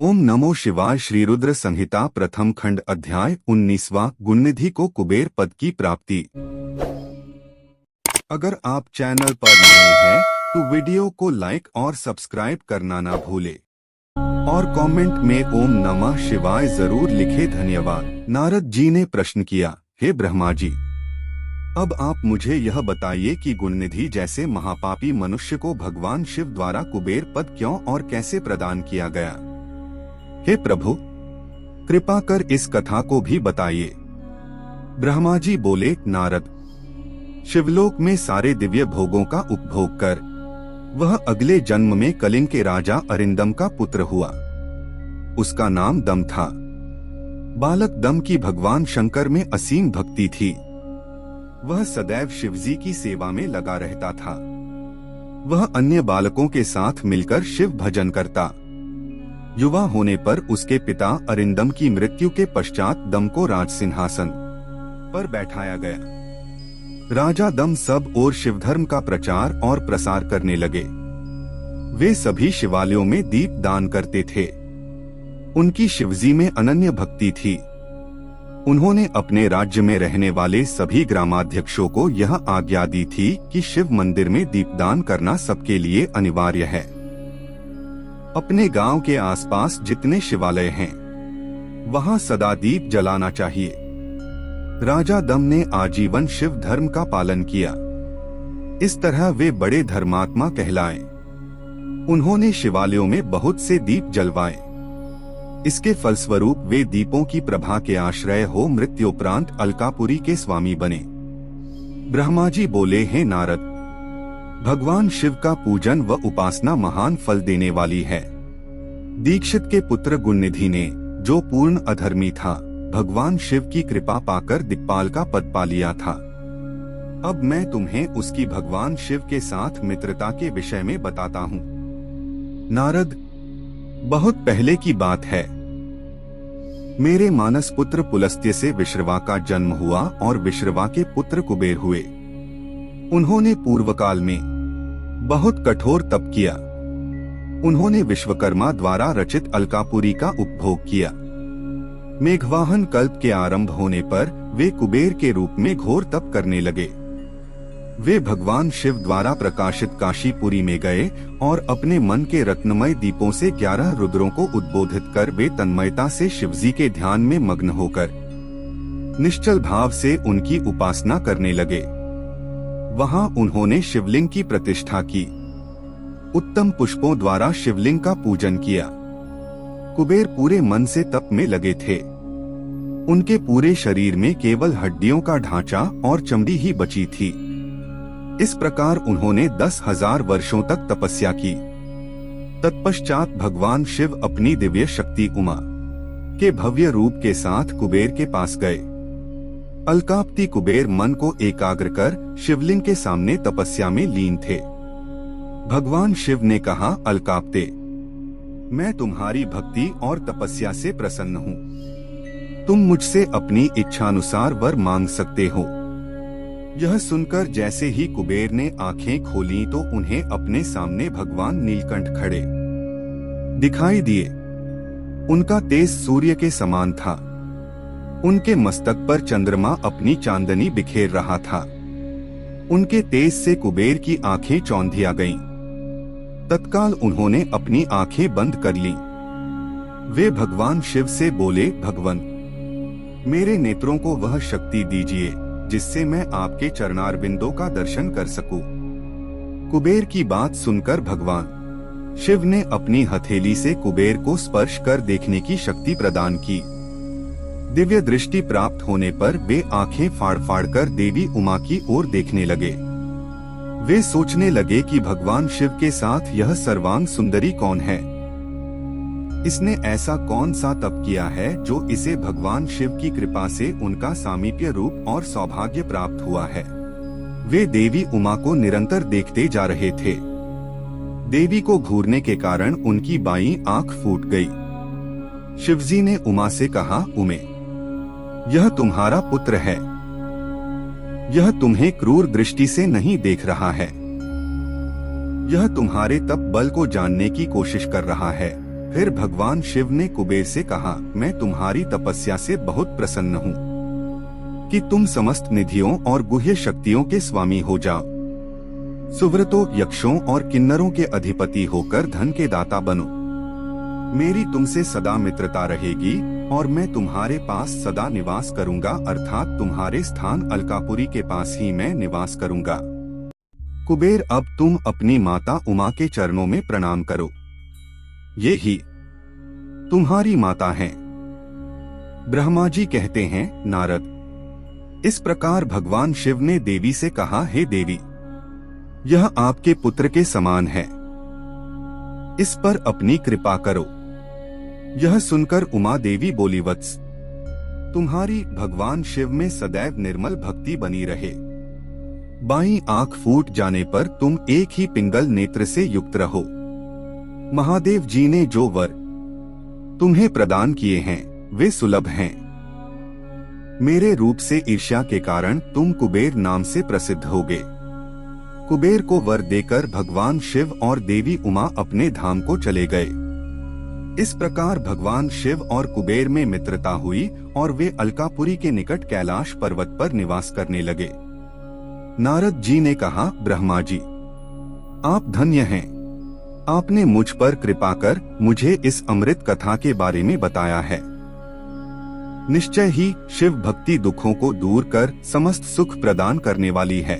ओम नमो शिवाय। श्री रुद्र संहिता प्रथम खंड अध्याय 19वां। गुणनिधि को कुबेर पद की प्राप्ति। अगर आप चैनल पर नए हैं तो वीडियो को लाइक और सब्सक्राइब करना ना भूले और कमेंट में ओम नमः शिवाय जरूर लिखे। धन्यवाद। नारद जी ने प्रश्न किया, हे ब्रह्मा जी, अब आप मुझे यह बताइए कि गुणनिधि जैसे महापापी मनुष्य को भगवान शिव द्वारा कुबेर पद क्यों और कैसे प्रदान किया गया। हे प्रभु, कृपा कर इस कथा को भी बताइए। ब्रह्मा जी बोले, नारद, शिवलोक में सारे दिव्य भोगों का उपभोग कर वह अगले जन्म में कलिंग के राजा अरिंदम का पुत्र हुआ। उसका नाम दम था। बालक दम की भगवान शंकर में असीम भक्ति थी। वह सदैव शिवजी की सेवा में लगा रहता था। वह अन्य बालकों के साथ मिलकर शिव भजन करता। युवा होने पर उसके पिता अरिंदम की मृत्यु के पश्चात दम को राज सिंहासन पर बैठाया गया। राजा दम सब और शिवधर्म का प्रचार और प्रसार करने लगे। वे सभी शिवालयों में दीप दान करते थे। उनकी शिवजी में अनन्य भक्ति थी। उन्होंने अपने राज्य में रहने वाले सभी ग्रामाध्यक्षों को यह आज्ञा दी थी कि शिव मंदिर में दीपदान करना सबके लिए अनिवार्य है। अपने गांव के आसपास जितने शिवालय हैं, वहां सदा दीप जलाना चाहिए। राजा दम ने आजीवन शिव धर्म का पालन किया। इस तरह वे बड़े धर्मात्मा कहलाए। उन्होंने शिवालयों में बहुत से दीप जलवाए। इसके फलस्वरूप वे दीपों की प्रभा के आश्रय हो मृत्युपरांत अलकापुरी के स्वामी बने। ब्रह्मा जी बोले, हे नारद, भगवान शिव का पूजन व उपासना महान फल देने वाली है। दीक्षित के पुत्र गुणनिधि ने, जो पूर्ण अधर्मी था, भगवान शिव की कृपा पाकर दिक्पाल का पद पा लिया था। अब मैं तुम्हें उसकी भगवान शिव के साथ मित्रता के विषय में बताता हूँ। नारद, बहुत पहले की बात है। मेरे मानस पुत्र पुलस्त्य से विश्रवा का जन्म हुआ और विश्रवा के पुत्र कुबेर हुए। उन्होंने पूर्व काल में बहुत कठोर तप किया। उन्होंने विश्वकर्मा द्वारा रचित अलकापुरी का उपभोग किया। मेघवाहन कल्प के आरंभ होने पर वे कुबेर के रूप में घोर तप करने लगे। वे भगवान शिव द्वारा प्रकाशित काशीपुरी में गए और अपने मन के रत्नमय दीपों से 11 रुद्रों को उद्बोधित कर वे तन्मयता से शिवजी के ध्यान में मग्न होकर निश्चल भाव से उनकी उपासना करने लगे। वहां उन्होंने शिवलिंग की प्रतिष्ठा की। उत्तम पुष्पों द्वारा शिवलिंग का पूजन किया। कुबेर पूरे मन से तप में लगे थे। उनके पूरे शरीर में केवल हड्डियों का ढांचा और चमड़ी ही बची थी। इस प्रकार उन्होंने 10,000 वर्षों तक तपस्या की। तत्पश्चात भगवान शिव अपनी दिव्य शक्ति उमा के भव्य रूप के साथ कुबेर के पास गए। अलकाप्ति कुबेर मन को एकाग्र कर शिवलिंग के सामने तपस्या में लीन थे। भगवान शिव ने कहा, अलकाप्ते, मैं तुम्हारी भक्ति और तपस्या से प्रसन्न हूँ। तुम मुझसे अपनी इच्छानुसार वर मांग सकते हो। यह सुनकर जैसे ही कुबेर ने आंखें खोली तो उन्हें अपने सामने भगवान नीलकंठ खड़े दिखाई दिए। उनका तेज सूर्य के समान था। उनके मस्तक पर चंद्रमा अपनी चांदनी बिखेर रहा था। उनके तेज से कुबेर की आंखें चौंधिया गईं। तत्काल उन्होंने अपनी आंखें बंद कर लीं। वे भगवान शिव से बोले, भगवन, मेरे नेत्रों को वह शक्ति दीजिए जिससे मैं आपके चरणारविंदों का दर्शन कर सकूं। कुबेर की बात सुनकर भगवान शिव ने अपनी हथेली से कुबेर को स्पर्श कर देखने की शक्ति प्रदान की। दिव्य दृष्टि प्राप्त होने पर वे आंखें फाड़ फाड़ कर देवी उमा की ओर देखने लगे। वे सोचने लगे कि भगवान शिव के साथ यह सर्वांग सुंदरी कौन है। इसने ऐसा कौन सा तप किया है जो इसे भगवान शिव की कृपा से उनका सामीप्य रूप और सौभाग्य प्राप्त हुआ है। वे देवी उमा को निरंतर देखते जा रहे थे। देवी को घूरने के कारण उनकी बाईं आंख फूट गई। शिवजी ने उमा से कहा, उमे, यह तुम्हारा पुत्र है। यह तुम्हें क्रूर दृष्टि से नहीं देख रहा है। यह तुम्हारे तप बल को जानने की कोशिश कर रहा है। फिर भगवान शिव ने कुबेर से कहा, मैं तुम्हारी तपस्या से बहुत प्रसन्न हूँ कि तुम समस्त निधियों और गुह्य शक्तियों के स्वामी हो जाओ। सुव्रतों, यक्षों और किन्नरों के अधिपति होकर धन के दाता बनो। मेरी तुमसे सदा मित्रता रहेगी और मैं तुम्हारे पास सदा निवास करूंगा, अर्थात तुम्हारे स्थान अलकापुरी के पास ही मैं निवास करूंगा। कुबेर, अब तुम अपनी माता उमा के चरणों में प्रणाम करो, ये ही तुम्हारी माता हैं। ब्रह्मा जी कहते हैं, नारद, इस प्रकार भगवान शिव ने देवी से कहा, हे देवी, यह आपके पुत्र के समान है, इस पर अपनी कृपा करो। यह सुनकर उमा देवी बोली, वत्स, तुम्हारी भगवान शिव में सदैव निर्मल भक्ति बनी रहे। बाईं आंख फूट जाने पर तुम एक ही पिंगल नेत्र से युक्त रहो। महादेव जी ने जो वर तुम्हें प्रदान किए हैं वे सुलभ हैं। मेरे रूप से ईर्ष्या के कारण तुम कुबेर नाम से प्रसिद्ध होगे। कुबेर को वर देकर भगवान शिव और देवी उमा अपने धाम को चले गए। इस प्रकार भगवान शिव और कुबेर में मित्रता हुई और वे अलकापुरी के निकट कैलाश पर्वत पर निवास करने लगे। नारद जी ने कहा, ब्रह्मा जी, आप धन्य हैं। आपने मुझ पर कृपा कर मुझे इस अमृत कथा के बारे में बताया है। निश्चय ही शिव भक्ति दुखों को दूर कर समस्त सुख प्रदान करने वाली है।